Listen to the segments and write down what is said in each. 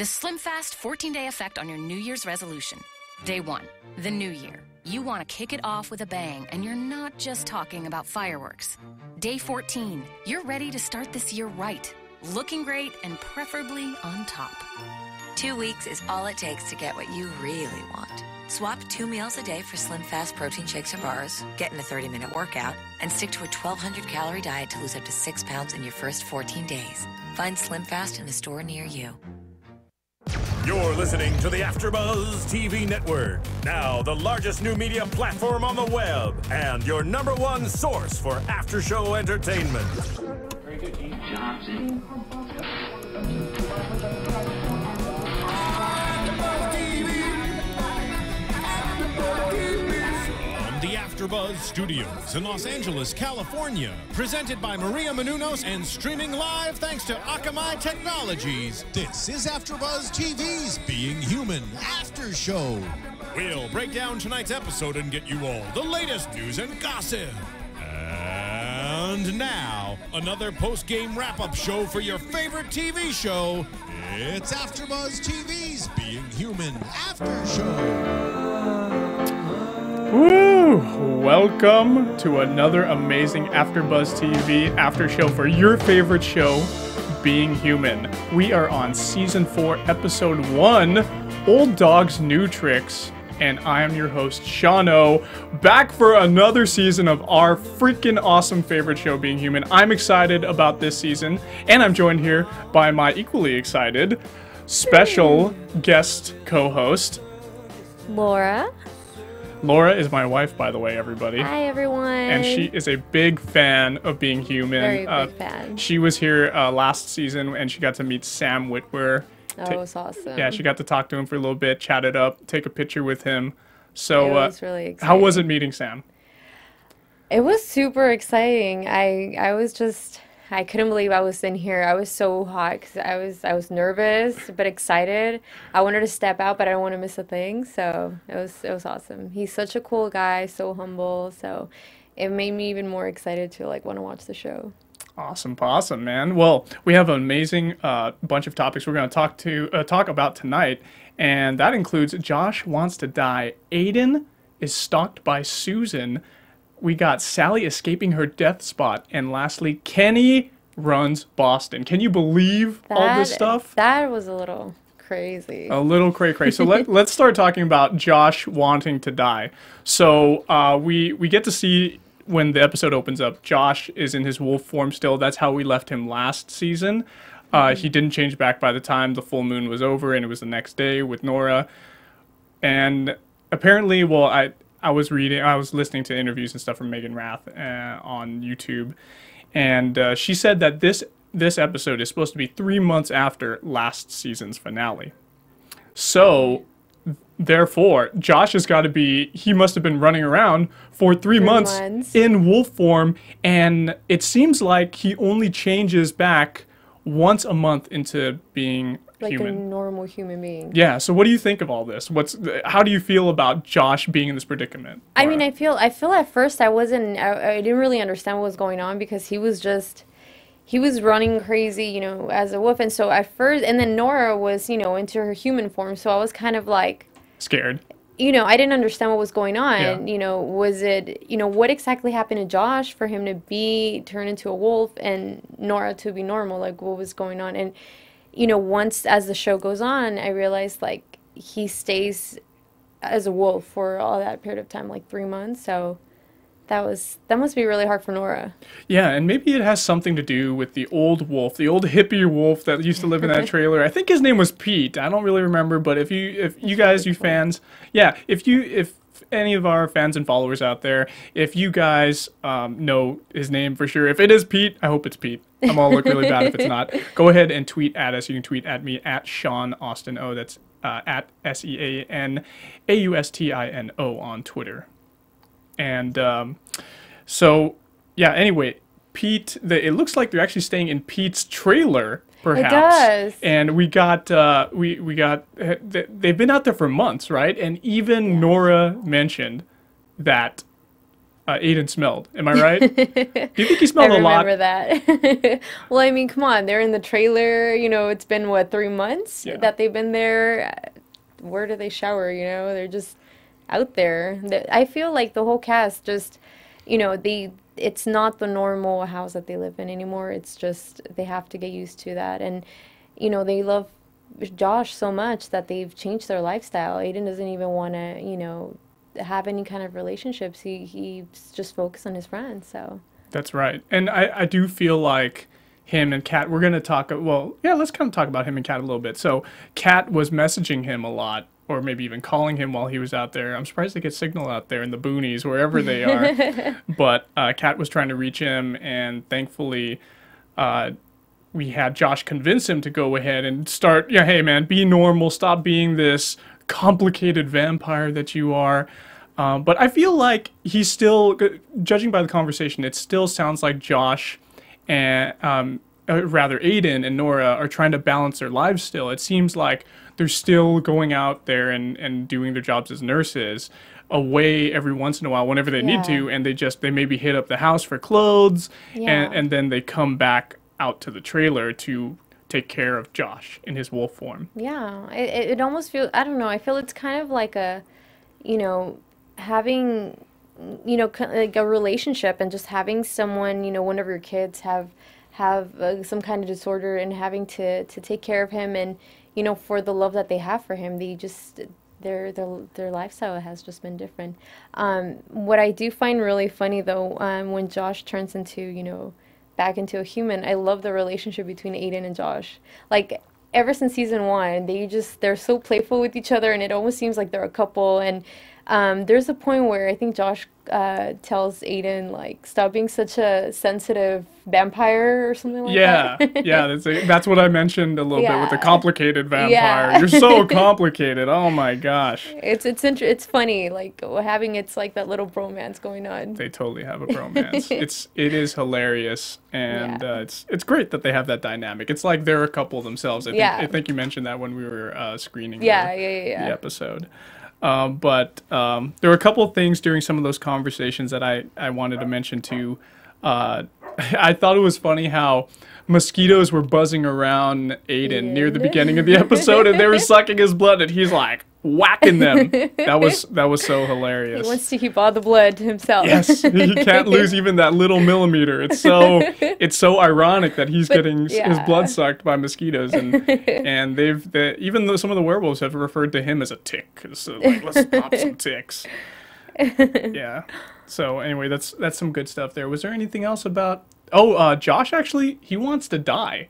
The Slim Fast 14-day effect on your New Year's resolution. Day 1, the new year. You want to kick it off with a bang, and you're not just talking about fireworks. Day 14, you're ready to start this year right, looking great and preferably on top. 2 weeks is all it takes to get what you really want. Swap 2 meals a day for Slim Fast protein shakes or bars, get in a 30-minute workout, and stick to a 1,200-calorie diet to lose up to 6 pounds in your first 14 days. Find Slim Fast in a store near you. You're listening to the AFTERBUZZ TV Network, now the largest new media platform on the web, and your #1 source for after-show entertainment. Very good, Dean Johnson. The AFTERBUZZ Studios in Los Angeles, California. Presented by Maria Menounos and streaming live thanks to Akamai Technologies. This is AFTERBUZZ TV's Being Human After Show. We'll break down tonight's episode and get you all the latest news and gossip. And now, another post-game wrap-up show for your favorite TV show. It's AFTERBUZZ TV's Being Human After Show. Woo! Welcome to another amazing AFTERBUZZ TV after show for your favorite show, Being Human. We are on Season 4, Episode 1, Old Dogs, New Tricks, and I am your host, Shano, back for another season of our freaking awesome favorite show, Being Human. I'm excited about this season, and I'm joined here by my equally excited special guest co-host, Laura. Laura is my wife, by the way, everybody. Hi, everyone. And she is a big fan of Being Human. Very big fan. She was here last season, and she got to meet Sam Witwer. Oh, it was awesome. Yeah, she got to talk to him for a little bit, chat it up, take a picture with him. So, it was really exciting. How was it meeting Sam? It was super exciting. I couldn't believe I was in here. I was so hot because I was nervous but excited. I wanted to step out, but I didn't want to miss a thing. So it was awesome. He's such a cool guy, so humble. So it made me even more excited to want to watch the show. Awesome, man. Well, we have an amazing bunch of topics we're going to talk about tonight, and that includes Josh wants to die, Aiden is stalked by Susan. We got Sally escaping her death spot. And lastly, Kenny runs Boston. Can you believe all this stuff? That was a little crazy. A little cray-cray. So let's start talking about Josh wanting to die. So we get to see when the episode opens up, Josh is in his wolf form still. That's how we left him last season. He didn't change back by the time the full moon was over, and it was the next day with Nora. And apparently, I was listening to interviews and stuff from Megan Rath on YouTube, and she said that this episode is supposed to be 3 months after last season's finale. So, therefore, Josh has got to he must have been running around for 3 months in wolf form, and it seems like he only changes back once a month into being human. A normal human being. Yeah, so what do you think of all this? How do you feel about Josh being in this predicament? I mean, I feel at first I didn't really understand what was going on because he was running crazy, as a wolf. And so at first, and then Nora was, into her human form. So I was kind of scared. I didn't understand what was going on. Yeah. Was it, what exactly happened to Josh for him to be turned into a wolf and Nora to be normal? What was going on? And once as the show goes on, I realized he stays as a wolf for all that period of time, 3 months. So that must be really hard for Nora. Yeah, and maybe it has something to do with the old wolf, the old hippie wolf that used to live in that trailer. I think his name was Pete. I don't really remember, but if you guys, you fans, yeah, if any of our fans and followers out there, if you guys know his name for sure, if it is Pete, I hope it's Pete. I'm gonna look really bad if it's not. Go ahead and tweet at us. You can tweet at me at Sean Austin O. That's at SeanAustino on Twitter. And so yeah. Anyway, Pete. It looks like they're actually staying in Pete's trailer. Perhaps. It does. And we got they've been out there for months, right? And even Nora mentioned that Aiden smelled. Am I right? Do you think he smelled a lot? I remember that. Well, I mean, come on. They're in the trailer. You know, it's been, what, 3 months that they've been there? Where do they shower, you know? They're just out there. I feel like the whole cast just, you know, it's not the normal house that they live in anymore. It's just they have to get used to that. And, you know, they love Josh so much that they've changed their lifestyle. Aiden doesn't even want to, you know, have any kind of relationships. He's just focused on his friends. So that's right. And I do feel like him and Kat, we're going to talk, well, yeah, let's kind of talk about him and Kat a little bit. So Kat was messaging him a lot, or maybe even calling him while he was out there. I'm surprised they get signal out there in the boonies, wherever they are. But Kat was trying to reach him, and thankfully we had Josh convince him to go ahead and start, yeah, hey man, be normal, stop being this complicated vampire that you are. But I feel like he's still, judging by the conversation, it still sounds like Josh and rather Aiden and Nora are trying to balance their lives still. It seems like they're still going out there and doing their jobs as nurses away every once in a while whenever they need to, and they maybe hit up the house for clothes, and then they come back out to the trailer to take care of Josh in his wolf form. Yeah, it almost feels, I don't know, I feel it's kind of like a, you know, having, you know, like a relationship and just having someone, you know, one of your kids have some kind of disorder and having to take care of him, and, you know, for the love that they have for him, they just, their lifestyle has just been different. What I do find really funny though, when Josh turns into, you know, back into a human, I love the relationship between Aiden and Josh. Like, ever since season 1, they're so playful with each other, and it almost seems like they're a couple. And there's a point where I think Josh tells Aiden, like, stop being such a sensitive vampire or something like that. Yeah, that's what I mentioned a little bit with the complicated vampire. You're so complicated. Oh my gosh. It's funny, like having it's like that little bromance going on. They totally have a bromance. it is hilarious, and it's great that they have that dynamic. It's like they're a couple themselves. I think you mentioned that when we were screening the episode. But there were a couple of things during some of those conversations that I wanted to mention too. I thought it was funny how mosquitoes were buzzing around Aiden near the beginning of the episode, and they were sucking his blood, and he's like whacking them. That was so hilarious. He wants to keep all the blood to himself. Yes, he can't lose even that little millimeter. It's so ironic that he's getting his blood sucked by mosquitoes, and even though some of the werewolves have referred to him as a tick, so like, let's pop some ticks. Yeah. So anyway, that's some good stuff there. Was there anything else about? Josh actually, he wants to die.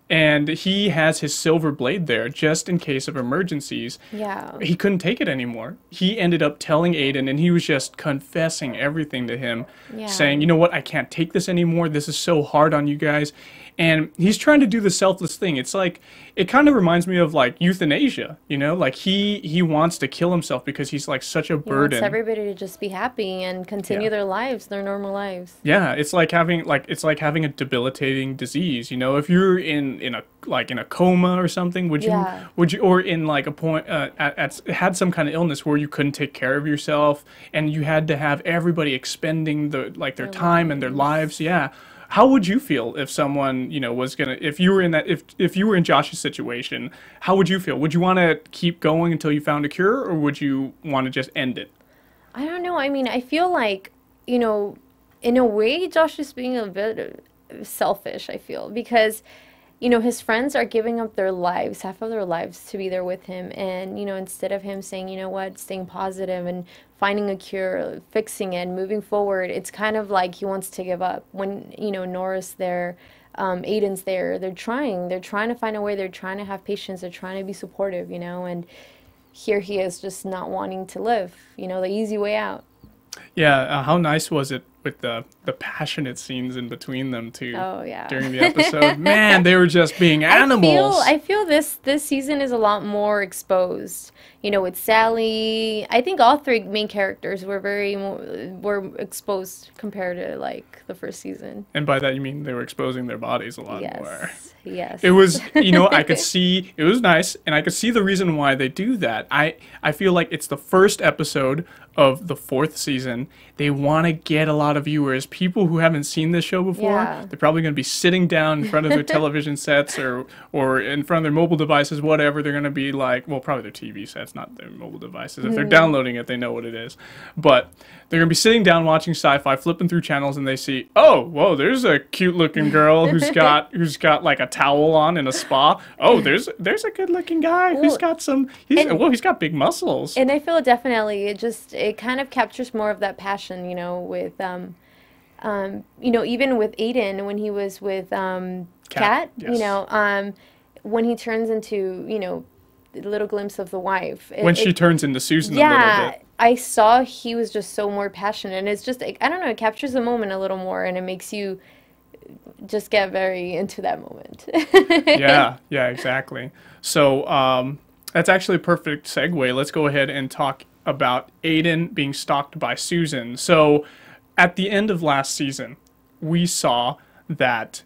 And he has his silver blade there just in case of emergencies. Yeah. He couldn't take it anymore. He ended up telling Aiden, and he was just confessing everything to him, saying, you know what, I can't take this anymore. This is so hard on you guys. And he's trying to do the selfless thing. It's like, it kind of reminds me of like euthanasia, you know, like he wants to kill himself because he's like such a burden. He wants everybody to just be happy and continue their lives, their normal lives. Yeah, it's like having a debilitating disease, you know. If you're in a coma or something, would you or in like a point had some kind of illness where you couldn't take care of yourself and you had to have everybody expending their time and their lives, How would you feel if someone, you know, if you were in Josh's situation, how would you feel? Would you want to keep going until you found a cure, or would you want to just end it? I don't know. I mean, I feel like, you know, in a way, Josh is being a bit selfish, I feel, because, you know, his friends are giving up their lives, half of their lives, to be there with him. And, you know, instead of him saying, you know what, staying positive and finding a cure, fixing it, moving forward, it's kind of like he wants to give up. When, you know, Nora's there, Aiden's there, they're trying to find a way, they're trying to have patience, they're trying to be supportive, you know, and here he is just not wanting to live, you know, the easy way out. Yeah, how nice was it with the passionate scenes in between them too. Oh yeah. During the episode, man, they were just being animals. I feel this season is a lot more exposed. You know, with Sally, I think all three main characters were were exposed compared to like the first season. And by that you mean they were exposing their bodies a lot Yes. more. Yes. It was, you know, I could see, it was nice, and I could see the reason why they do that. I feel like it's the first episode of the 4th season. They want to get a lot of viewers, people who haven't seen this show before. Yeah. They're probably going to be sitting down in front of their television sets or in front of their mobile devices, whatever. They're going to be like, well, probably their TV sets, not their mobile devices. If they're downloading it, they know what it is. But they're going to be sitting down watching SyFy, flipping through channels, and they see, oh, whoa, there's a cute-looking girl who's got like a towel on in a spa. Oh, there's a good-looking guy who's got he's got big muscles. And I feel definitely it kind of captures more of that passion, you know, with you know, even with Aiden when he was with Kat, yes. you know, when he turns into, you know, a little glimpse of the wife. When she turns into Susan a little bit. I saw he was just so more passionate, and it's just, I don't know, it captures the moment a little more, and it makes you just get very into that moment. yeah, exactly. So that's actually a perfect segue. Let's go ahead and talk about Aiden being stalked by Susan. So at the end of last season, we saw that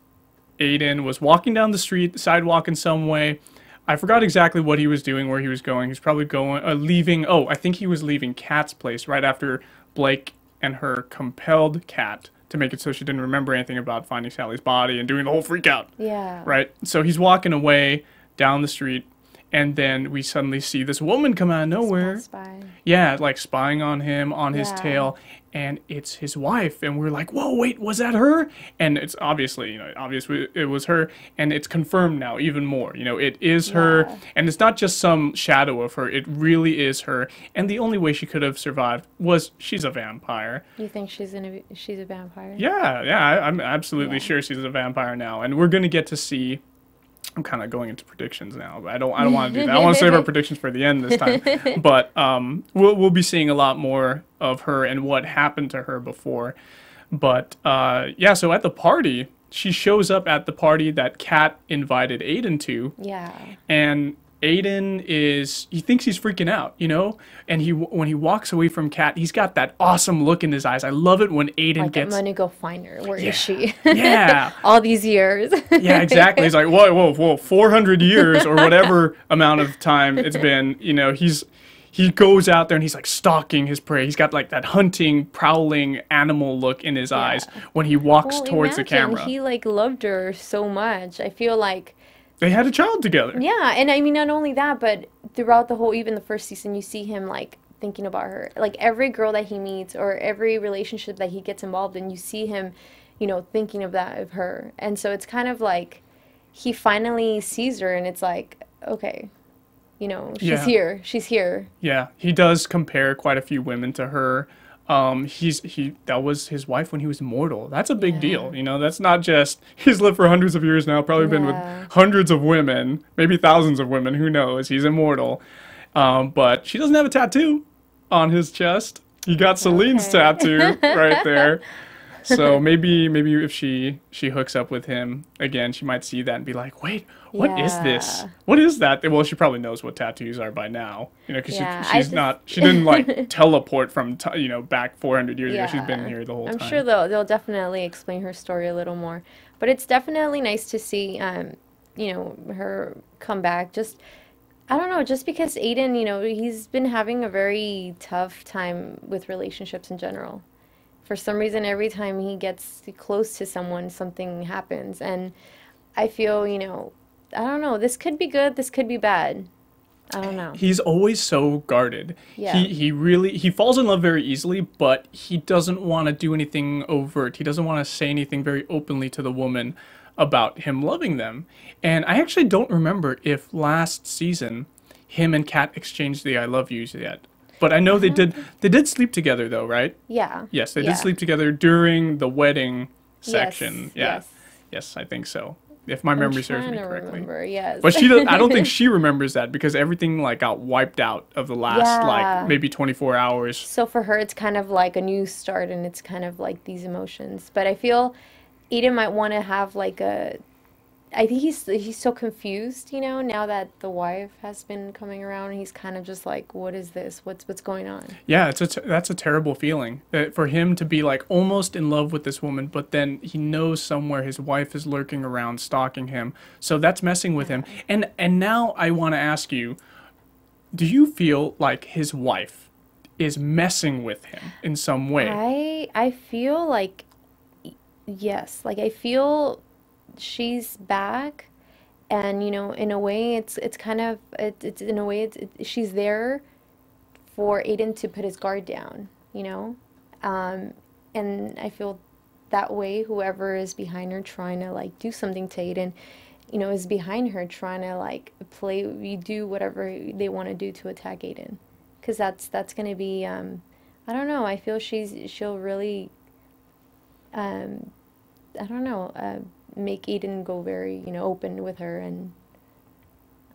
Aiden was walking down the sidewalk in some way. I forgot exactly what he was doing, where he was going. He's probably leaving. Oh, I think he was leaving Kat's place right after Blake and her compelled Kat to make it so she didn't remember anything about finding Sally's body and doing the whole freak out. Yeah. Right? So he's walking away down the street, and then we suddenly see this woman come out of nowhere. Spy. Yeah, like spying on him, on his Yeah. tail, and it's his wife. And we're like, whoa, wait, was that her? And it's obviously, you know, it was her, and it's confirmed now even more. You know, it is her, and it's not just some shadow of her. It really is her. And the only way she could have survived was she's a vampire. You think she's a vampire? Yeah, I'm absolutely sure she's a vampire now. And we're going to get to see... I'm kind of going into predictions now, but I don't want to do that. I want to save our predictions for the end this time. But we'll be seeing a lot more of her and what happened to her before. But yeah, so at the party, she shows up at the party that Kat invited Aiden to. Yeah. And Aiden he thinks he's freaking out, you know? And when he walks away from Kat, he's got that awesome look in his eyes. I love it when Aiden I'm gets... gonna go find her. Where is she? Yeah. All these years. Yeah, exactly. He's like, whoa, 400 years or whatever amount of time it's been, you know, he goes out there and he's like stalking his prey. He's got like that hunting, prowling animal look in his eyes when he walks towards the camera. He like loved her so much. I feel like they had a child together. Yeah, and I mean, not only that, but throughout even the first season, you see him, like, thinking about her. Like, every girl that he meets or every relationship that he gets involved in, you see him, you know, thinking of her. And so it's kind of like he finally sees her, and it's like, okay, you know, she's here. Yeah, he does compare quite a few women to her. That was his wife when he was mortal. That's a big deal, you know. That's not just he's lived for hundreds of years now, probably been with hundreds of women, maybe thousands of women, who knows. He's immortal. But she doesn't have a tattoo on his chest. He got Celine's tattoo right there. So maybe if she hooks up with him again, she might see that and be like, wait, what is this? What is that? Well, she probably knows what tattoos are by now, you know, because she didn't like teleport from back 400 years ago. She's been here the whole time. I'm sure they'll definitely explain her story a little more, but it's definitely nice to see you know, her come back. Just, I don't know, just because Aiden, you know, he's been having a very tough time with relationships in general. For some reason, every time he gets close to someone, something happens. And I feel, you know, I don't know, this could be good, this could be bad. I don't know. He's always so guarded. Yeah. He falls in love very easily, but he doesn't want to do anything overt. He doesn't want to say anything very openly to the woman about him loving them. And I actually don't remember if last season him and Kat exchanged the I love yous yet. But I know they did sleep together though, right? Yeah. Yes, they did sleep together during the wedding section. Yes. Yes, I think so. if my I'm memory serves trying me to correctly. remember, yes. But I don't think she remembers that because everything like got wiped out of the last like maybe 24 hours. So for her, it's kind of like a new start, and it's kind of like these emotions. But I feel Aiden might want to have like a. I think he's so confused, you know, now that the wife has been coming around. He's kind of just like, what is this? What's going on? Yeah, that's a terrible feeling for him to be like almost in love with this woman, but then he knows somewhere his wife is lurking around, stalking him. So that's messing with him. And now I want to ask you, do you feel like his wife is messing with him in some way? I feel like yes, like I feel she's back, and you know, in a way it's kind of it's in a way she's there for Aiden to put his guard down, you know. And I feel that way whoever is behind her trying to like do something to Aiden, you know, is behind her trying to like do whatever they want to do to attack Aiden, because that's going to be I don't know, I feel she'll really I don't know, make Aiden go very, you know, open with her, and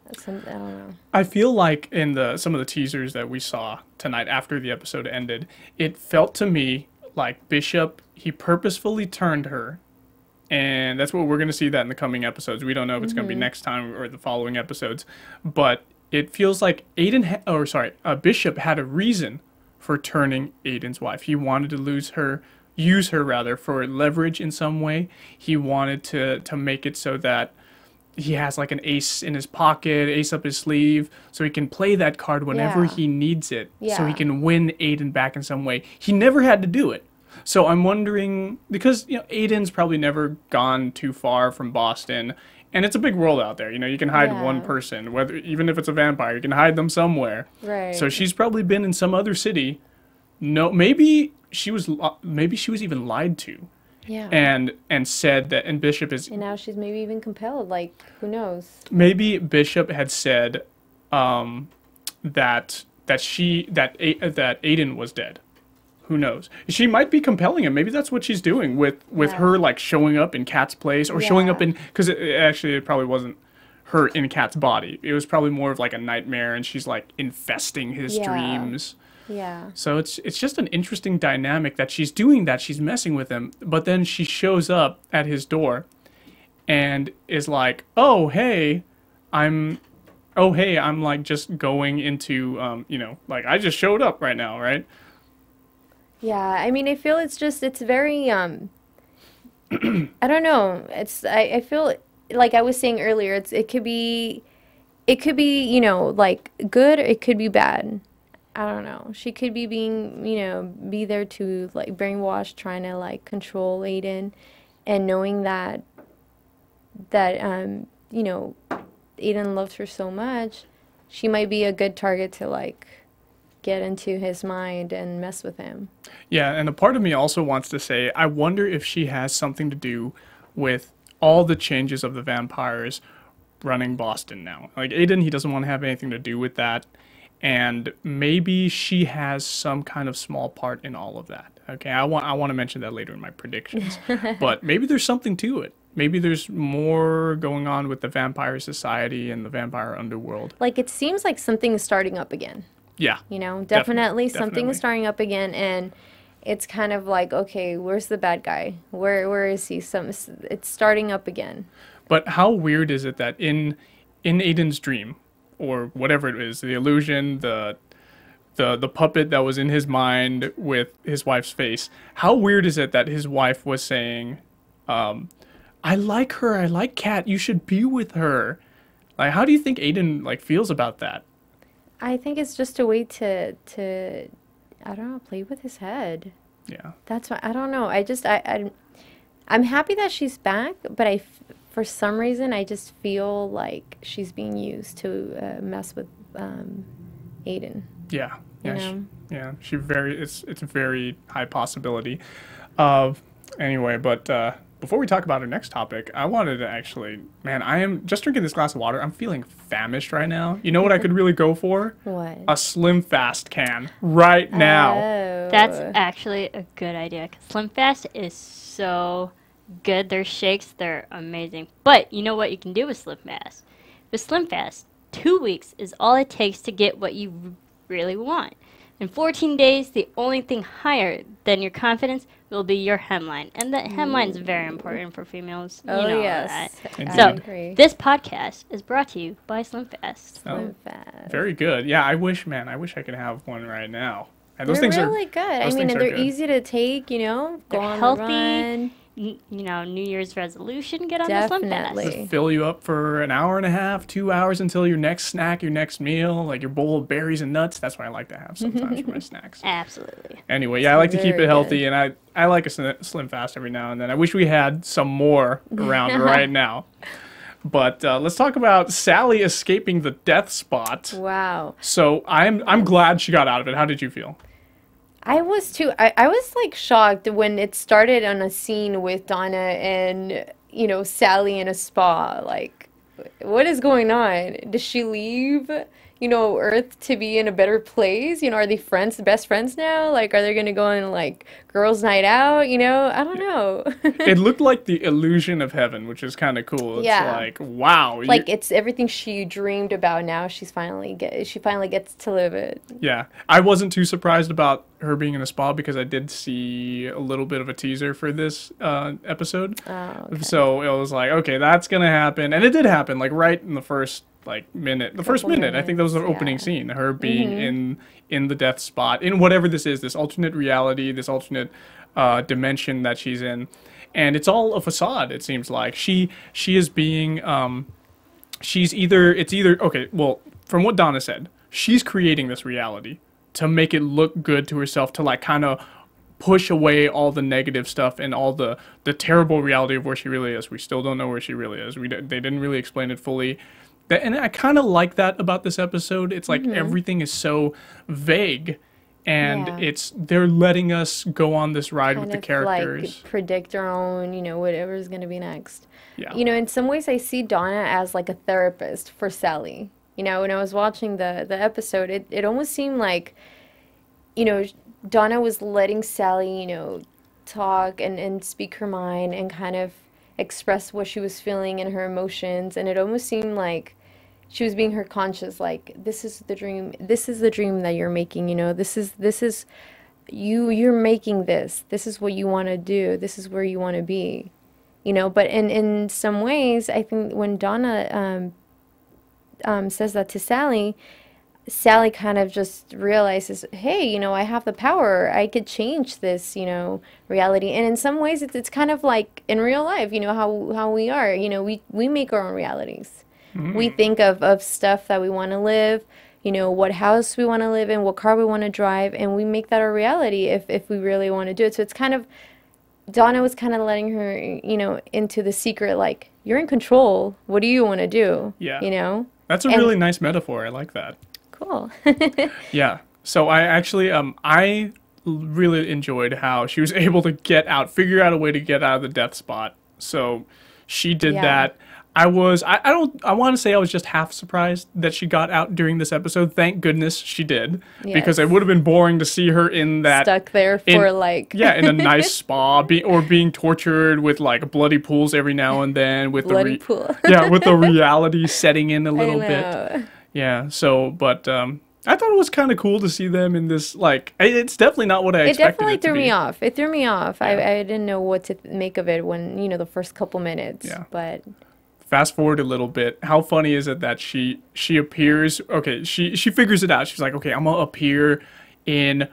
I don't know. I feel like in some of the teasers that we saw tonight after the episode ended, it felt to me like Bishop, he purposefully turned her, and that's what we're going to see that in the coming episodes. We don't know if it's going to be next time or the following episodes, but it feels like Bishop had a reason for turning Aiden's wife. He wanted to use her rather for leverage in some way. He wanted to make it so that he has like an ace in his pocket, ace up his sleeve, so he can play that card whenever he needs it, so he can win Aiden back in some way. He never had to do it. So I'm wondering, because you know Aiden's probably never gone too far from Boston, and it's a big world out there. You know, you can hide one person, even if it's a vampire, you can hide them somewhere. Right. So she's probably been in some other city. No, maybe she was even lied to. Yeah. And said that, and Bishop is. And now she's maybe even compelled. Like, who knows? Maybe Bishop had said that Aiden was dead. Who knows? She might be compelling him. Maybe that's what she's doing with her like showing up in Kat's place or showing up in, because it probably wasn't her in Kat's body. It was probably more of like a nightmare, and she's like infesting his dreams. Yeah. So it's just an interesting dynamic that she's doing that. She's messing with him, but then she shows up at his door and is like, "Oh, hey, I'm like just going into you know, like I just showed up right now, right?" Yeah, I mean, I feel it's very I don't know. I feel like I was saying earlier, it could be, you know, like good, or it could be bad. I don't know. She could be being, you know, be there to like brainwash, trying to like control Aiden, and knowing that you know, Aiden loves her so much, she might be a good target to like get into his mind and mess with him. Yeah, and a part of me also wants to say, I wonder if she has something to do with all the changes of the vampires running Boston now. Like Aiden, he doesn't want to have anything to do with that. And maybe she has some kind of small part in all of that. Okay, I want to mention that later in my predictions. But maybe there's something to it. Maybe there's more going on with the vampire society and the vampire underworld. Like, it seems like something is starting up again. Yeah. You know, definitely something is starting up again, and it's kind of like, okay, where's the bad guy? Where is he? It's starting up again. But how weird is it that in Aiden's dream, or whatever it is, the illusion, the puppet that was in his mind with his wife's face, how weird is it that his wife was saying, I like her, I like Kat, you should be with her. Like, how do you think Aiden like feels about that? I think it's just a way to I don't know, play with his head. Yeah. That's why, I don't know. I'm happy that she's back, but for some reason, I just feel like she's being used to mess with Aiden. Yeah. You know? It's a very high possibility. Anyway, but before we talk about our next topic, I wanted to actually, man, I am just drinking this glass of water. I'm feeling famished right now. You know what I could really go for? What? A Slim Fast can right now. Oh. That's actually a good idea, 'cause Slim Fast is so good. Their shakes, they're amazing. But you know what you can do with Slim Fast? With Slim Fast, 2 weeks is all it takes to get what you really want. In 14 days, the only thing higher than your confidence will be your hemline. And the hemline is very important for females. Oh, you know yes. Indeed. So, agree. this podcast is brought to you by Slim Fast. Slim Fast. Very good. Yeah, I wish I could have one right now. And those They're things really good. I those mean, things and are they're good. easy to take, you know, go They're on healthy. the run. You know, New Year's resolution, get on the Slim Fast. Definitely. Fill you up for an hour and a half, 2 hours until your next snack, your next meal, like your bowl of berries and nuts. That's what I like to have sometimes for my snacks. Absolutely. Anyway, yeah, I like to keep Very it healthy, good. and I like a Slim Fast every now and then. I wish we had some more around right now. But let's talk about Sally escaping the death spot. Wow. So I'm glad she got out of it. How did you feel? I was too. I was like shocked when it started on a scene with Donna and, you know, Sally in a spa. Like, what is going on? Does she leave, you know, Earth to be in a better place? You know, are they friends, best friends now? Like, are they going to go on, like, girls' night out? You know, I don't know. It looked like the illusion of heaven, which is kind of cool. It's Yeah. like, wow. Like, it's everything she dreamed about now. She finally gets to live it. Yeah. I wasn't too surprised about her being in a spa because I did see a little bit of a teaser for this episode. Oh, okay. So it was like, okay, that's going to happen. And it did happen, like, right in the first minute. The first minute, I think that was the opening yeah. scene. Her being in the death spot, in whatever this is, this alternate reality, this alternate dimension that she's in. And it's all a facade, it seems like. She is being, it's either, okay, well, from what Donna said, she's creating this reality to make it look good to herself, to like kind of push away all the negative stuff and all the terrible reality of where she really is. We still don't know where she really is. They didn't really explain it fully. And I kind of like that about this episode. It's like everything is so vague, and Yeah. they're letting us go on this ride with Kind the of characters. like predict our own, you know, whatever's going to be next. Yeah. You know, in some ways I see Donna as like a therapist for Sally. You know, when I was watching the episode, it almost seemed like, you know, Donna was letting Sally, you know, talk and speak her mind and kind of express what she was feeling and her emotions. And it almost seemed like she was being her conscious, like, this is the dream that you're making, you know, this is you're making this is what you want to do, this is where you want to be, you know. But in some ways, I think when Donna says that to Sally kind of just realizes, hey, you know, I have the power, I could change this, you know, reality. And in some ways it's kind of like in real life, you know, how we are, you know, we make our own realities. We think of stuff that we want to live, you know, what house we want to live in, what car we want to drive, and we make that our reality if we really want to do it. So it's kind of, Donna was kind of letting her, you know, into the secret, like, you're in control. What do you want to do? Yeah. You know? That's a really nice metaphor. I like that. Cool. Yeah. So I actually, I really enjoyed how she was able to figure out a way to get out of the death spot. So she did that. I want to say I was just half surprised that she got out during this episode. Thank goodness she did. Because it would have been boring to see her in that. Stuck there for like. Yeah, in a nice spa, or being tortured with like bloody pools every now and then. With Bloody pool. Yeah, with the reality setting in a little bit. Yeah, so, but I thought it was kind of cool to see them in this, like, it's definitely not what I expected It definitely it to threw be. me off. It threw me off. Yeah. I didn't know what to make of it when, you know, the first couple minutes. Yeah. But Fast forward a little bit. How funny is it that she appears, okay, she figures it out. She's like, okay, I'm going to appear in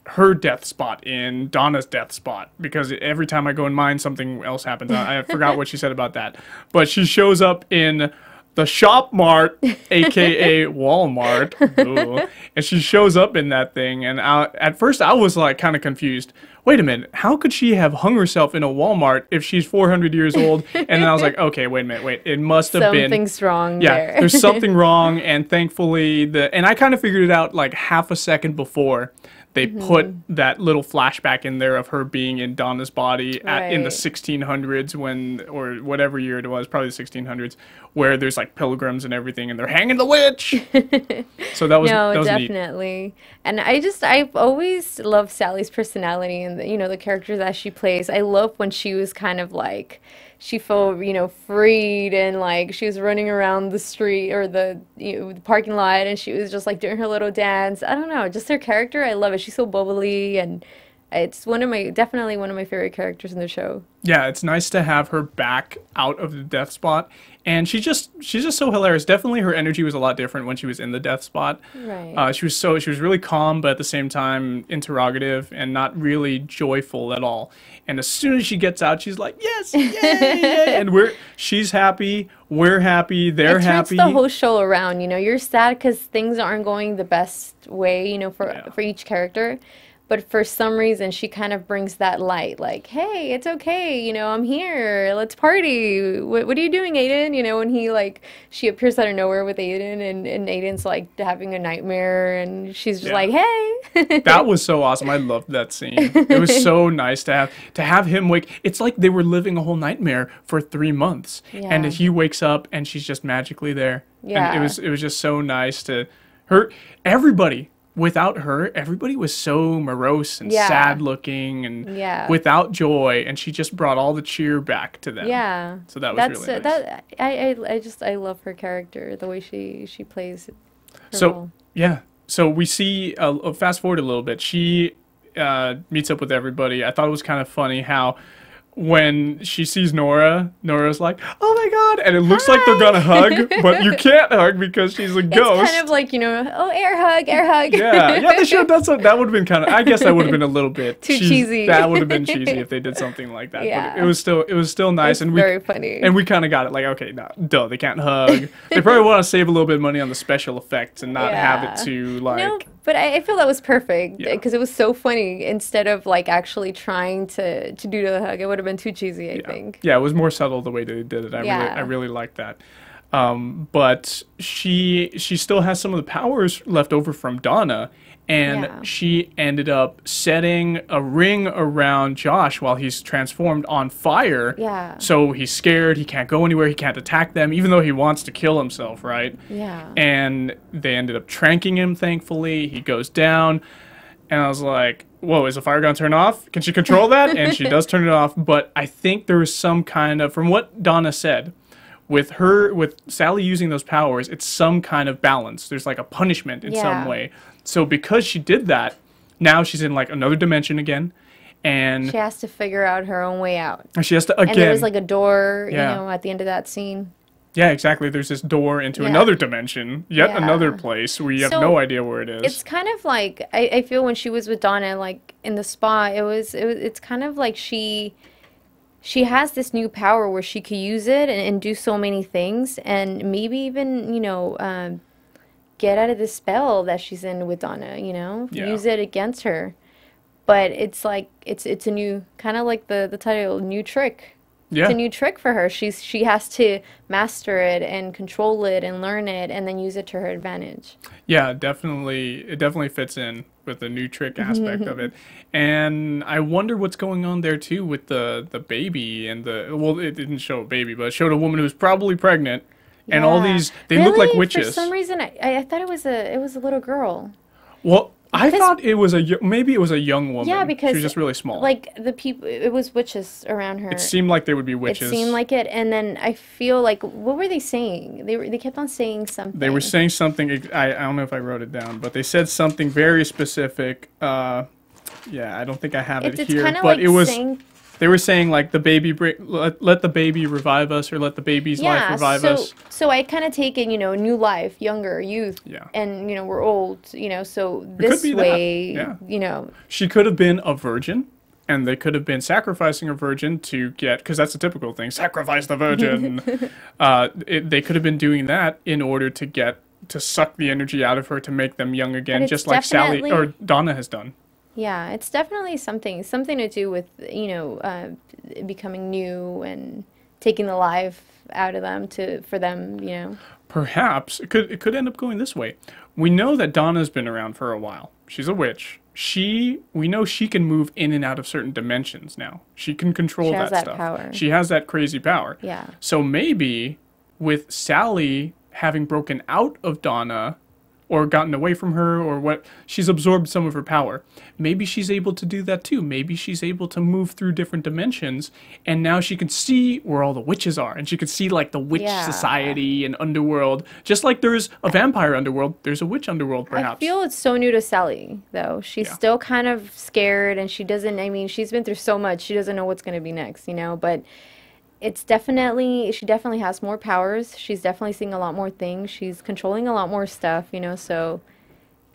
her death spot, in Donna's death spot, because every time I go in mine, something else happens. I forgot what she said about that. But she shows up in the Shop Mart, aka Walmart, ooh, and she shows up in that thing. And at first, I was like kind of confused. Wait a minute, how could she have hung herself in a Walmart if she's 400 years old? And then I was like, okay, wait a minute, it must have been something's wrong yeah, there. there's something wrong. And thankfully, and I kind of figured it out like half a second before they put that little flashback in there of her being in Donna's body in the 1600s or whatever year it was, probably the 1600s, where there's like pilgrims and everything, and they're hanging the witch. So that was definitely neat. And I've always loved Sally's personality and the character that she plays. I love when she was kind of like, she felt, freed, and like she was running around the street or the parking lot, and she was just like doing her little dance. I don't know, just her character. I love it. She's so bubbly, and it's definitely one of my favorite characters in the show. Yeah, it's nice to have her back out of the death spot, and she's just so hilarious. Definitely, her energy was a lot different when she was in the death spot. Right. She was really calm, but at the same time interrogative and not really joyful at all. And as soon as she gets out, she's like, "Yes, yay!" Yay. And she's happy, we're happy, they're happy. It turns the whole show around. You're sad because things aren't going the best way. For each character. But for some reason, she kind of brings that light, like, hey, it's okay, I'm here, let's party. What are you doing, Aiden? When she appears out of nowhere with Aiden, and Aiden's, like, having a nightmare, and she's just like, hey. That was so awesome. I loved that scene. It was so nice to have him wake. It's like they were living a whole nightmare for 3 months. Yeah. And he wakes up, and she's just magically there. Yeah. And it was just so nice to everybody. Without her, everybody was so morose and sad looking and without joy, and she just brought all the cheer back to them. Yeah. So that was really nice. I love her character, the way she plays her role. So we see fast forward a little bit. She meets up with everybody. I thought it was kind of funny how when she sees Nora's like, "Oh my god," and it looks like they're gonna hug, but you can't hug because she's a ghost. It's kind of like, oh, air hug. Yeah, they should have done something. That would have been kind of, I guess that would have been a little bit too cheesy. That would have been cheesy if they did something like that. Yeah. But it was still nice. It's very funny. And we kind of got it, like, okay, no, they can't hug. They probably want to save a little bit of money on the special effects and not have it to, like... No, but I feel that was perfect because it was so funny. Instead of like actually trying to do the hug, it would have been too cheesy, I think. Yeah, it was more subtle the way they did it. I really liked that. But she still has some of the powers left over from Donna, and she ended up setting a ring around Josh while he's transformed on fire. Yeah. So he's scared, he can't go anywhere, he can't attack them, even though he wants to kill himself, right? Yeah. And they ended up tranking him, thankfully. He goes down, and I was like, whoa, is the fire gonna turn off? Can she control that? And she does turn it off, but I think there was some kind of, from what Donna said, with Sally using those powers, it's some kind of balance. There's like a punishment in some way. So because she did that, now she's in like another dimension again, and she has to figure out her own way out. She has to again. And there's like a door, at the end of that scene. Yeah, exactly. There's this door into another dimension, yet another place. We have no idea where it is. It's kind of like I feel when she was with Donna, like in the spa, it's kind of like she has this new power where she could use it and do so many things, and maybe even get out of the spell that she's in with Donna, use it against her. But it's like it's a new, kind of like the title, new trick. Yeah. It's a new trick for her. She has to master it and control it and learn it and then use it to her advantage. Yeah, definitely. It definitely fits in with the new trick aspect of it. And I wonder what's going on there too with the baby and it didn't show a baby, but it showed a woman who's probably pregnant. And all these, they look like witches. For some reason, I thought it was a little girl. Well, I thought it was maybe it was a young woman. Yeah, because she was just really small. Like the people, it was witches around her. It seemed like they would be witches. It seemed like it, and then I feel like, what were they saying? They kept on saying something. They were saying something. I don't know if I wrote it down, but they said something very specific. I don't think I have it here, but like it was. They were saying like the baby, let the baby revive us, or let the baby's life revive us. So I kind of take it, new life, younger, youth, and we're old, so this way, She could have been a virgin, and they could have been sacrificing a virgin to get, because that's a typical thing, sacrifice the virgin. They could have been doing that in order to suck the energy out of her to make them young again, just like Sally or Donna has done. Yeah, it's definitely something to do with, becoming new and taking the life out of them for them. Perhaps it could end up going this way. We know that Donna's been around for a while. She's a witch. we know she can move in and out of certain dimensions now. She can control She has that that stuff. power. She has that crazy power. Yeah. So maybe with Sally having broken out of Donna or gotten away from her or what, she's absorbed some of her power. Maybe she's able to do that too. Maybe she's able to move through different dimensions and now she can see where all the witches are and she can see like the witch society and underworld. Just like there's a vampire underworld, there's a witch underworld perhaps. I feel it's so new to Sally, though. She's still kind of scared and she doesn't, I mean, she's been through so much, she doesn't know what's going to be next, you know, but it's definitely, she definitely has more powers. She's definitely seeing a lot more things. She's controlling a lot more stuff, you know, so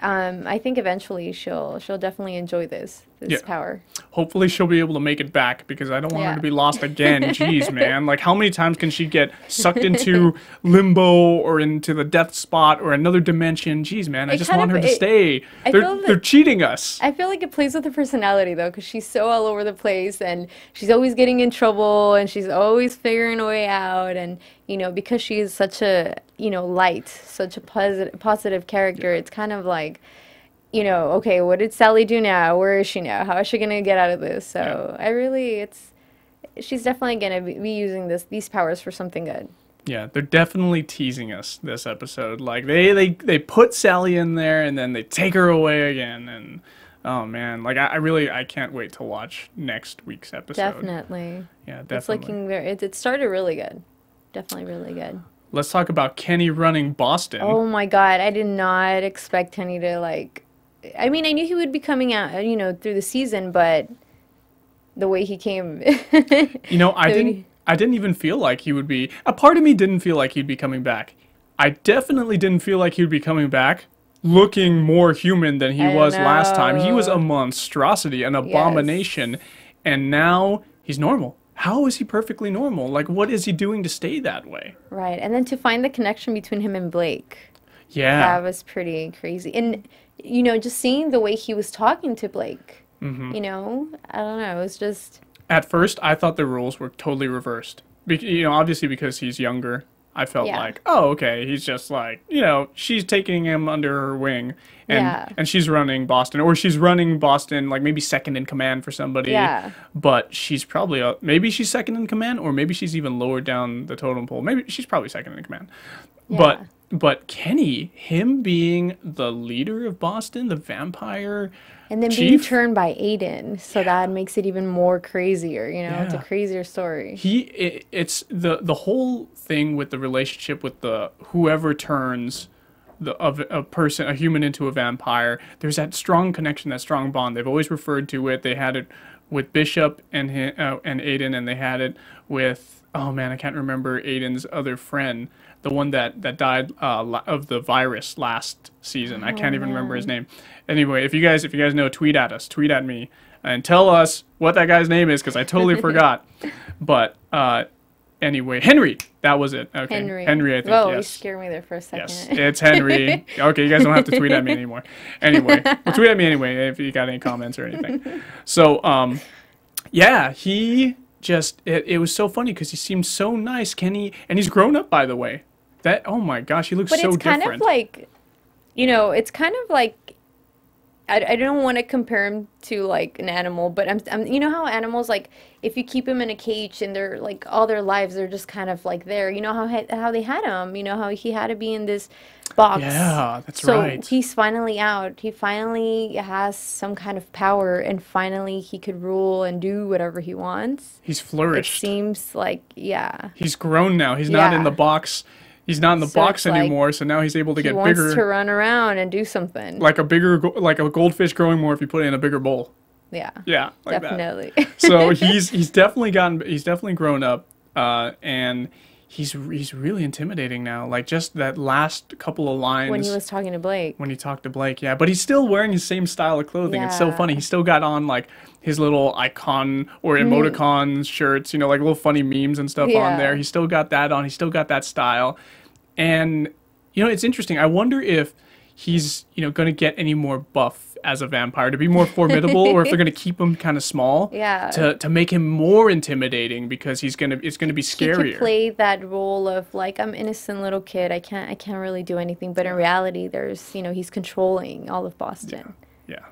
I think eventually she'll definitely enjoy this power. Hopefully she'll be able to make it back because I don't want her to be lost again. Jeez, man. Like, how many times can she get sucked into limbo or into the death spot or another dimension? Jeez, man. I just want her to stay. They're cheating us. I feel like it plays with her personality, though, because she's so all over the place and she's always getting in trouble and she's always figuring a way out. And, you know, because she is such a, you know, light, such a positive character, it's kind of like, you know, okay, what did Sally do now? Where is she now? How is she going to get out of this? So she's definitely going to be using these powers for something good. Yeah, they're definitely teasing us this episode. Like they put Sally in there and then they take her away again. And oh man, like I can't wait to watch next week's episode. Definitely. Yeah, definitely. It's looking it started really good. Definitely really good. Let's talk about Kenny running Boston. Oh my God, I did not expect Kenny to I mean, I knew he would be coming out, you know, through the season, but the way he came. You know, I didn't even feel like he would be. A part of me didn't feel like he'd be coming back. I definitely didn't feel like he'd be coming back looking more human than he was last time. He was a monstrosity, an abomination, and now he's normal. How is he perfectly normal? Like, what is he doing to stay that way? Right, and then to find the connection between him and Blake. Yeah. That was pretty crazy. And, you know, just seeing the way he was talking to Blake, you know, I don't know, it was just... At first, I thought the roles were totally reversed. You know, obviously because he's younger, I felt like, oh, okay, he's just like, you know, she's taking him under her wing, and she's running Boston, or she's running Boston, like maybe second in command for somebody. Yeah. But she's probably, maybe she's second in command, or maybe she's even lower down the totem pole. Maybe she's probably second in command. Yeah. But Kenny, him being the leader of Boston, the vampire and then chief, being turned by Aiden, so that makes it even more crazier, you know? It's a crazier story. It's the whole thing with the relationship with the whoever turns a human into a vampire. There's that strong connection, that strong bond. They've always referred to it. They had it with Bishop and Aiden, and they had it with, oh man, I can't remember Aiden's other friend, the one that died of the virus last season. I can't even remember his name. Anyway, if you guys know, tweet at us, tweet at me, and tell us what that guy's name is, because I totally forgot. But anyway, Henry, that was it. Okay, Henry, I think. Whoa, yes. You scared me there for a second. Yes, it's Henry. Okay, you guys don't have to tweet at me anymore. Anyway, well, tweet at me anyway if you got any comments or anything. So, yeah, he just it was so funny because he seemed so nice, Kenny, and he's grown up, by the way. That, oh my gosh, he looks so different. But it's kind of like, you know, it's kind of like, I don't want to compare him to like an animal, but I'm you know how animals, like, if you keep them in a cage and they're like all their lives they're just kind of like there. You know how they had him. You know how he had to be in this box. Yeah, that's right. So he's finally out. He finally has some kind of power, and finally he could rule and do whatever he wants. He's flourished. It seems like he's grown now. He's not in the box. He's not in the box anymore, so now he's able to get bigger. He wants to run around and do something. Like a goldfish growing more if you put it in a bigger bowl. Yeah. Yeah, like definitely. That. So he's definitely grown up, and he's really intimidating now. Like just that last couple of lines when he was talking to Blake. When he talked to Blake, yeah. But he's still wearing his same style of clothing. Yeah. It's so funny. He's still got on like his little icon or emoticon shirts, you know, like little funny memes and stuff on there. He's still got that on. He's still got that style. And, you know, it's interesting. I wonder if he's, you know, going to get any more buff as a vampire to be more formidable, or if they're going to keep him kind of small to make him more intimidating, because it's going to be scarier. He could play that role of like, I'm innocent little kid. I can't really do anything. But in reality, there's, you know, he's controlling all of Boston. Yeah.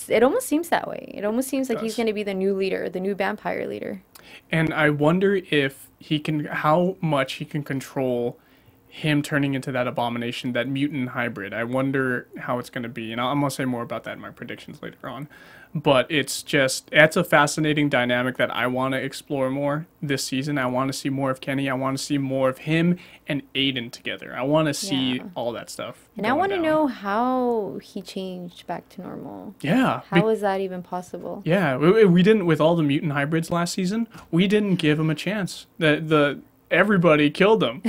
It almost seems that way. It almost seems like does. he's going to be the new leader, the new vampire leader. And I wonder if he can, how much he can control him turning into that abomination, that mutant hybrid. I wonder how it's going to be. And I'm going to say more about that in my predictions later on. But it's a fascinating dynamic that I want to explore more this season. I want to see more of Kenny. I want to see more of him and Aiden together. I want to see all that stuff. And I want to know how he changed back to normal. Yeah. How is that even possible? Yeah, we didn't, with all the mutant hybrids last season, we didn't give him a chance. Everybody killed him,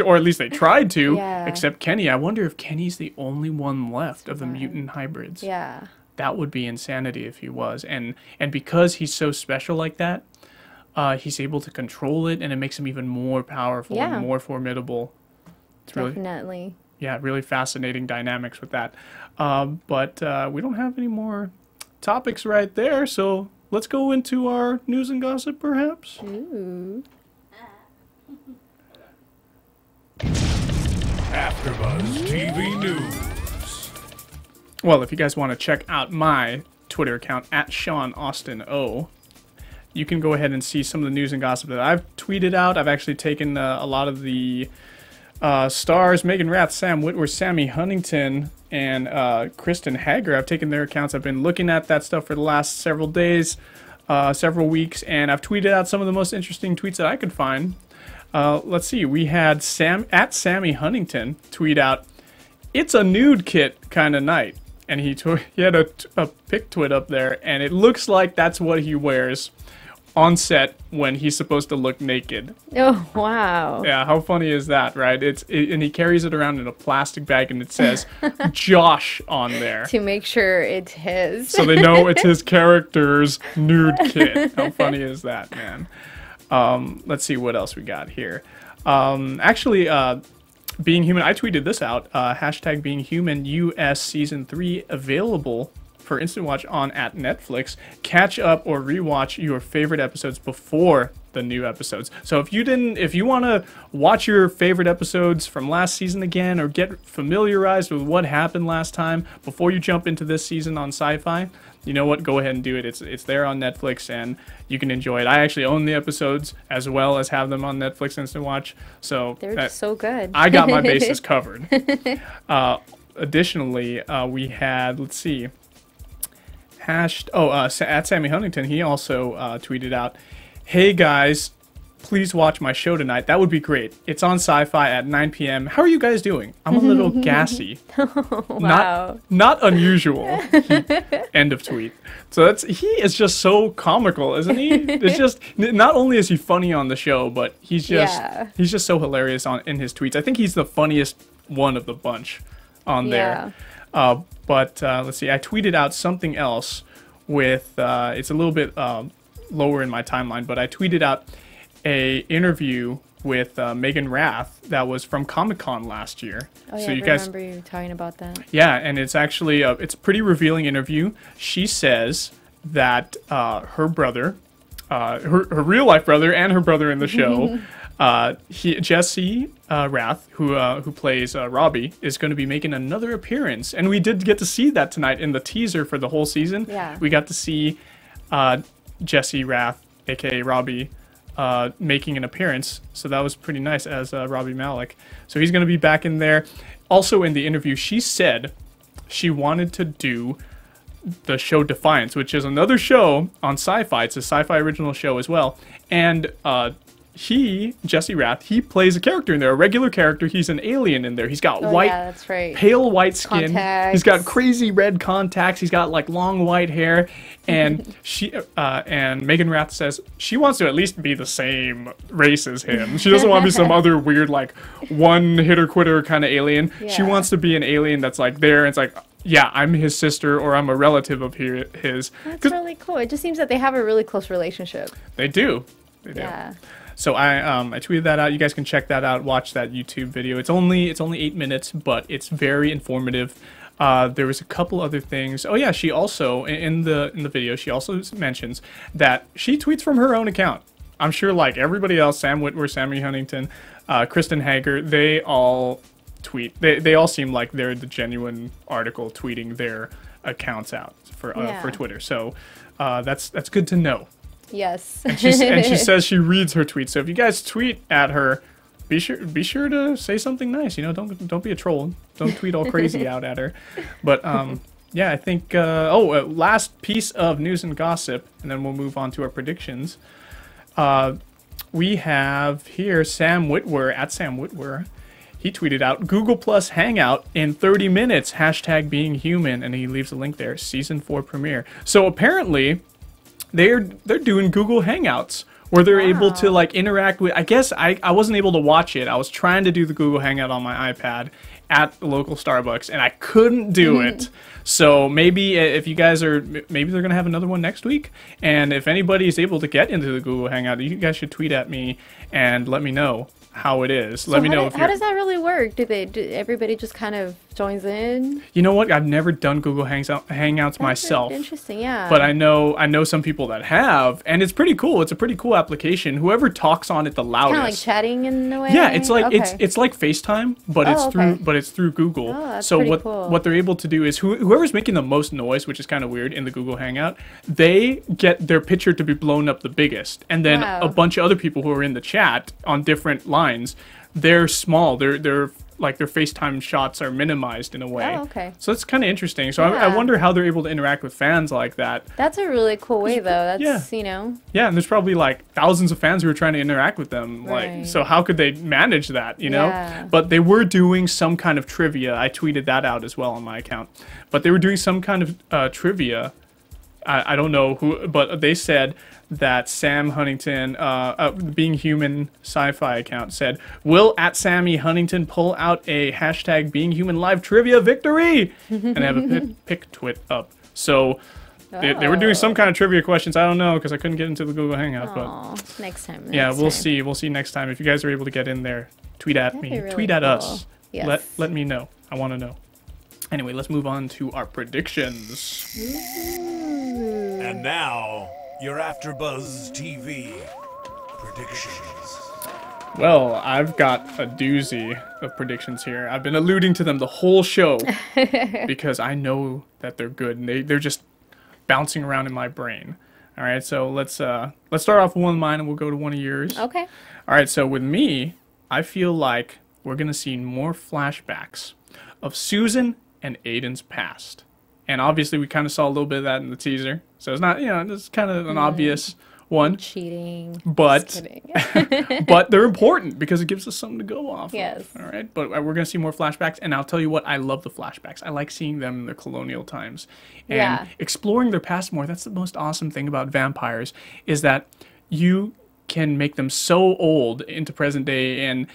or at least they tried to, except Kenny. I wonder if Kenny's the only one left of the mutant hybrids. Yeah. That would be insanity if he was. And because he's so special like that, he's able to control it, and it makes him even more powerful and more formidable. It's Definitely. really fascinating dynamics with that. But we don't have any more topics right there, so let's go into our news and gossip, perhaps. Ooh. AfterBuzz TV News. Well, if you guys want to check out my Twitter account, @SeanAustinO, you can go ahead and see some of the news and gossip that I've tweeted out. I've actually taken a lot of the stars, Megan Rath, Sam Witwer, Sammy Huntington, and Kristen Hager. I've taken their accounts. I've been looking at that stuff for the last several days, several weeks, and I've tweeted out some of the most interesting tweets that I could find. Let's see. We had Sammy Huntington tweet out, "It's a nude kit kind of night." And he had a pic twit up there, and it looks like that's what he wears on set when he's supposed to look naked. Oh, wow. Yeah, how funny is that, right? And he carries it around in a plastic bag, and it says Josh on there. To make sure it's his. So they know it's his character's nude kit. How funny is that, man? Let's see what else we got here. Being Human, I tweeted this out, hashtag Being Human US Season 3 available for instant watch on at Netflix. Catch up or rewatch your favorite episodes before the new episodes. So if you want to watch your favorite episodes from last season again, or get familiarized with what happened last time before you jump into this season on SyFy, you know what? Go ahead and do it. It's there on Netflix, and you can enjoy it. I actually own the episodes as well as have them on Netflix Instant Watch. So they're just so good. I got my bases covered. Additionally, we had, let's see, at Sammy Huntington, he also tweeted out, "Hey guys, please watch my show tonight. That would be great. It's on SyFy at 9 p.m. How are you guys doing? I'm a little gassy." Wow. Not unusual. End of tweet. So he is just so comical, isn't he? It's just, not only is he funny on the show, but he's just so hilarious in his tweets. I think he's the funniest one of the bunch on there. But let's see. I tweeted out something else with it's a little bit lower in my timeline, but I tweeted out a interview with Megan Rath that was from Comic-Con last year. Oh yeah, so I remember you talking about that. Yeah, and it's actually it's a pretty revealing interview. She says that her brother, her real life brother, and her brother in the show, Jesse Rath, who plays Robbie, is going to be making another appearance, and we did get to see that tonight in the teaser for the whole season. Yeah, we got to see Jesse Rath, aka Robbie, making an appearance, so that was pretty nice as Robbie Malek. So he's going to be back in there. Also in the interview, she said she wanted to do the show Defiance, which is another show on SyFy. It's a SyFy original show as well. And Jesse Rath, he plays a character in there, a regular character. He's an alien in there. He's got that's right. Pale white skin. Contacts. He's got crazy red contacts. He's got like long white hair. And and Megan Rath says she wants to at least be the same race as him. She doesn't want to be some other weird like one hitter quitter kind of alien. Yeah. She wants to be an alien that's like there and it's like, yeah, I'm his sister or I'm a relative of his. That's really cool. It just seems that they have a really close relationship. They do. They do. Yeah. So I tweeted that out. You guys can check that out. Watch that YouTube video. It's only 8 minutes, but it's very informative. There was a couple other things. Oh yeah, she also in the video she also mentions that she tweets from her own account. I'm sure like everybody else, Sam Witwer, Sammy Huntington, Kristen Hager, they all tweet. They all seem like they're the genuine article tweeting their accounts out for Twitter. So that's good to know. Yes. And she says she reads her tweets. So if you guys tweet at her, be sure to say something nice. You know, don't be a troll. Don't tweet all crazy out at her. But yeah, I think. Last piece of news and gossip, and then we'll move on to our predictions. We have here Sam Witwer at Sam Witwer. He tweeted out Google Plus Hangout in 30 minutes. # Being Human, and he leaves a link there. Season 4 premiere. So apparently, they're doing Google Hangouts where they're able to like interact with. I guess I wasn't able to watch it. I was trying to do the Google Hangout on my iPad at the local Starbucks, and I couldn't do it. So maybe if you guys are, maybe they're gonna have another one next week. And if anybody is able to get into the Google Hangout, you guys should tweet at me and let me know how it is. So let me know if how does that really work? Do everybody just kind of joins in? You know what? I've never done Google Hangouts myself. Interesting, yeah. But I know some people that have, and it's pretty cool. It's a pretty cool application. Whoever talks on it the loudest. Kind of like chatting in a way. Yeah, it's like it's like FaceTime, but it's through Google. Oh, that's so pretty cool. what they're able to do is whoever's making the most noise, which is kind of weird in the Google Hangout, they get their picture to be blown up the biggest, and then a bunch of other people who are in the chat on different lines, they're small. They're like their FaceTime shots are minimized in a way. Oh, okay. So it's kind of interesting. So I wonder how they're able to interact with fans like that. That's a really cool way, though. That's, you know. Yeah, and there's probably like thousands of fans who are trying to interact with them. Right. Like, so how could they manage that, you know? Yeah. But they were doing some kind of trivia. I tweeted that out as well on my account. But they were doing some kind of trivia. I don't know who, but they said that Sam Huntington, Being Human SyFy account said, will @Sammy Huntington pull out a # Being Human live trivia victory? And they have a pic twit up. So they were doing some kind of trivia questions. I don't know, because I couldn't get into the Google Hangout. But next time. We'll see. We'll see next time. If you guys are able to get in there, tweet at me. Really tweet at cool. us. Yes. Let me know. I want to know. Anyway, let's move on to our predictions. And now, your AfterBuzz TV predictions. Well, I've got a doozy of predictions here. I've been alluding to them the whole show because I know that they're good, and they're just bouncing around in my brain. All right, so let's start off with one of mine, and we'll go to one of yours. Okay. All right, so with me, I feel like we're gonna see more flashbacks of Susan and Aiden's past. And obviously we kind of saw a little bit of that in the teaser. So it's not, it's kind of an obvious one. Cheating. But Just kidding. but they're important because it gives us something to go off Yes. of. All right? But we're going to see more flashbacks. And I'll tell you what, I love the flashbacks. I like seeing them in the colonial times. And exploring their past more. That's the most awesome thing about vampires, is that you can make them so old into present day and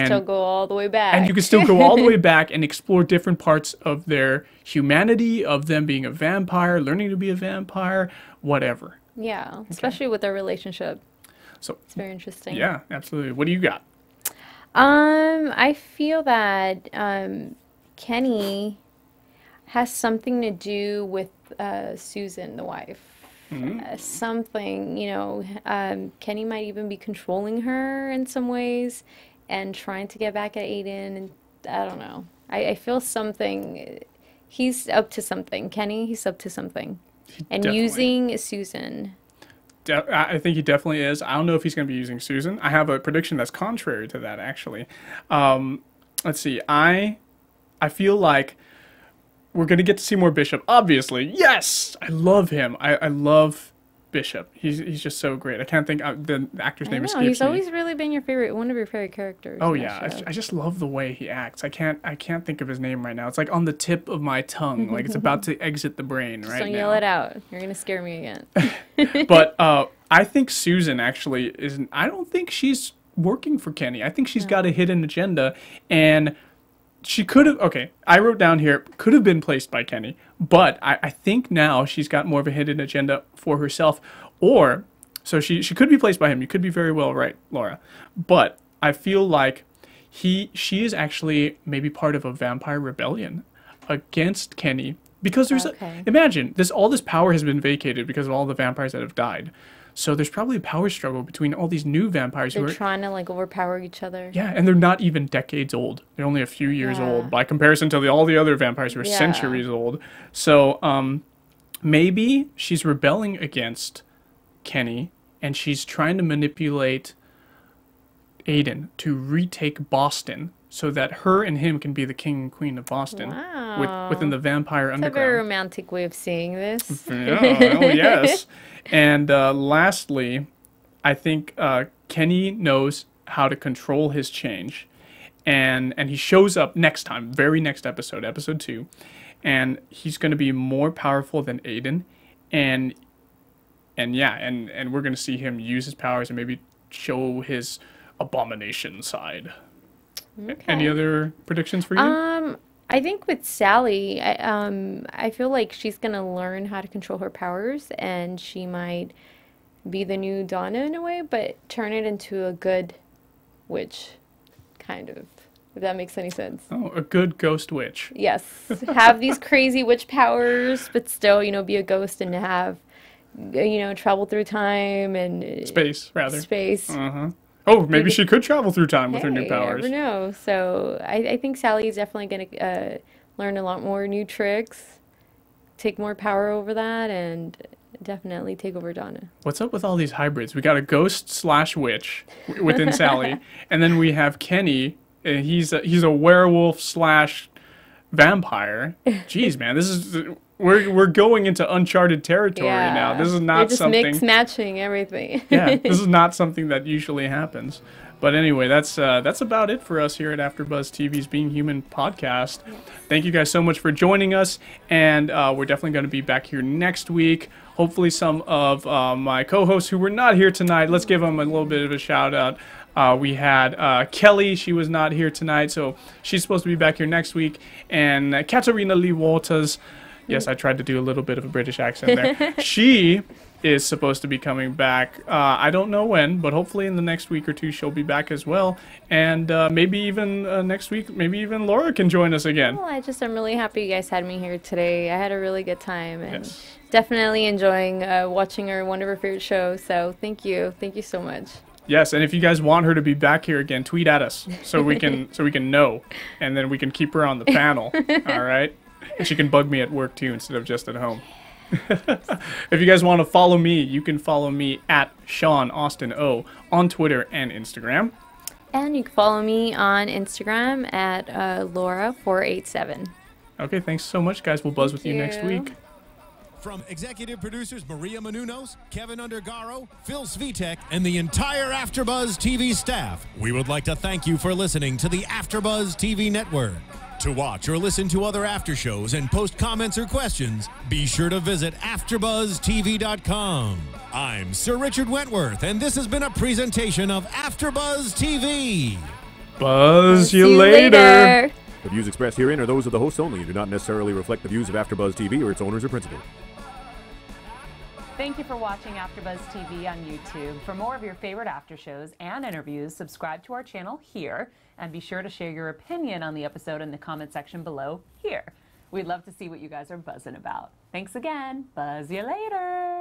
still go all the way back. And you can still go all the way back and explore different parts of their humanity, of them being a vampire, learning to be a vampire, whatever. Yeah, especially with their relationship. So it's very interesting. Yeah, absolutely. What do you got? I feel that Kenny has something to do with Susan, the wife. Something, Kenny might even be controlling her in some ways and trying to get back at Aiden, and I don't know. I feel something. He's up to something. Kenny, he's up to something. And using Susan. I think he definitely is. I don't know if he's going to be using Susan. I have a prediction that's contrary to that, actually. Let's see. I feel like we're going to get to see more Bishop. Obviously. Yes! I love him. I love Bishop. He's just so great. I can't think the actor's name escapes me. He's always really been one of your favorite characters. Oh yeah, I just love the way he acts. I can't think of his name right now. It's like on the tip of my tongue, like it's about to exit the brain right now. Don't yell it out. You're gonna scare me again. But I think Susan actually isn't. I don't think she's working for Kenny. I think she's got a hidden agenda, and she could have. Okay, I wrote down here could have been placed by Kenny, but I think now she's got more of a hidden agenda for herself, or so she could be placed by him. You could be very well right, Laura, but I feel like she is actually maybe part of a vampire rebellion against Kenny because there's imagine all this power has been vacated because of all the vampires that have died. So there's probably a power struggle between all these new vampires They're who are trying to like overpower each other. yeah, and they're not even decades old. They're only a few years old by comparison to all the other vampires who are centuries old. So maybe she's rebelling against Kenny, and she's trying to manipulate Aiden to retake Boston so that her and him can be the king and queen of Boston within the vampire underground. It's a very romantic way of seeing this. Yeah, oh yes. And lastly, I think Kenny knows how to control his change. And he shows up next time, very next episode, episode 2. And he's going to be more powerful than Aiden. And we're going to see him use his powers and maybe show his abomination side. Okay. Any other predictions for you? I think with Sally, I feel like she's gonna learn how to control her powers, and she might be the new Donna in a way, but turn it into a good witch, kind of. If that makes any sense. Oh, a good ghost witch. Yes, have these crazy witch powers, but still, be a ghost and have, travel through time and space, rather. Space. Oh, maybe she could travel through time with her new powers. You never know. So I think Sally is definitely going to learn a lot more new tricks, take more power over that, and definitely take over Donna. What's up with all these hybrids? We got a ghost/witch within Sally, and then we have Kenny. He's a werewolf/vampire. Jeez, man, this is we're going into uncharted territory now. This is not something. Mix matching everything. Yeah, this is not something that usually happens. But anyway, that's about it for us here at AfterBuzz TV's Being Human podcast. Thank you guys so much for joining us, and we're definitely going to be back here next week. Hopefully, some of my co-hosts who were not here tonight, let's give them a little bit of a shout out. We had Kelly. She was not here tonight, so she's supposed to be back here next week. And Katarina Lee Waters. Yes, I tried to do a little bit of a British accent there. She is supposed to be coming back. I don't know when, but hopefully in the next week or two she'll be back as well. And maybe even next week, maybe even Laura can join us again. Well, I'm really happy you guys had me here today. I had a really good time and definitely enjoying watching one of our favorite shows. So thank you so much. Yes, and if you guys want her to be back here again, tweet at us so we can know, and then we can keep her on the panel. All right. And she can bug me at work, too, instead of just at home. If you guys want to follow me, you can follow me at Sean Austin O on Twitter and Instagram. And you can follow me on Instagram at Laura487. Okay, thanks so much, guys. We'll buzz with you next week. From executive producers Maria Menounos, Kevin Undergaro, Phil Svitek, and the entire AfterBuzz TV staff, we would like to thank you for listening to the AfterBuzz TV network. To watch or listen to other after shows and post comments or questions, be sure to visit AfterBuzzTV.com. I'm Sir Richard Wentworth, and this has been a presentation of AfterBuzz TV. Buzz you later. The views expressed herein are those of the hosts only and do not necessarily reflect the views of AfterBuzz TV or its owners or principals. Thank you for watching AfterBuzz TV on YouTube. For more of your favorite after shows and interviews, subscribe to our channel here, and be sure to share your opinion on the episode in the comment section below here. We'd love to see what you guys are buzzing about. Thanks again. Buzz you later.